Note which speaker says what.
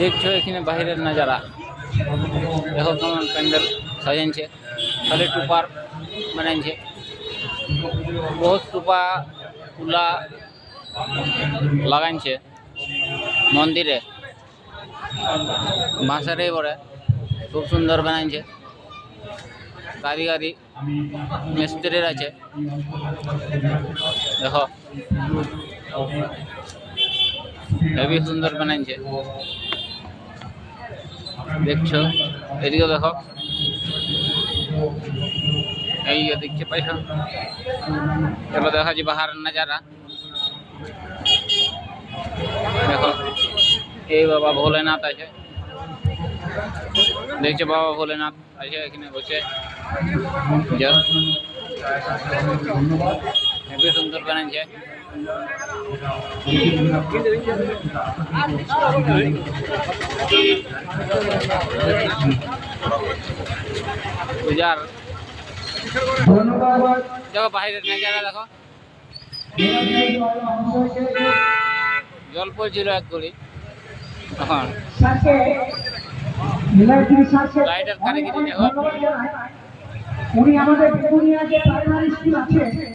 Speaker 1: দেখছো এখানে বাহিরের নাজারা, দেখো কেমন প্যান্ডেল সাজাইছে, খালি টুপার বানাইছে, বহুত টুপা তুলা লাগাইছে মন্দিরে, বাঁশের পরে খুব সুন্দর বানাইছে। কারিগরি মিস্ত্রির আছে, দেখো হেবি সুন্দর বানাইছে। দেখছো এদিকে দেখো, এই দেখতে পাইছো, এবার দেখা যাচ্ছে বাহার নাজারা। দেখো এই বাবা ভোলেনাথ আছে, দেখছো বাবা ভোলেনাথ আছে এখানে বসে, হেবি সুন্দর বানাইছে। পূজার দেখো বাহিরের নাজারা দেখো, জল পড়ছিল এক গড়ি, এখন লাইটের কারিগরি দেখো।
Speaker 2: উনি আমাদের বেগুনিয়া যে প্রাইমারি স্কুল আছে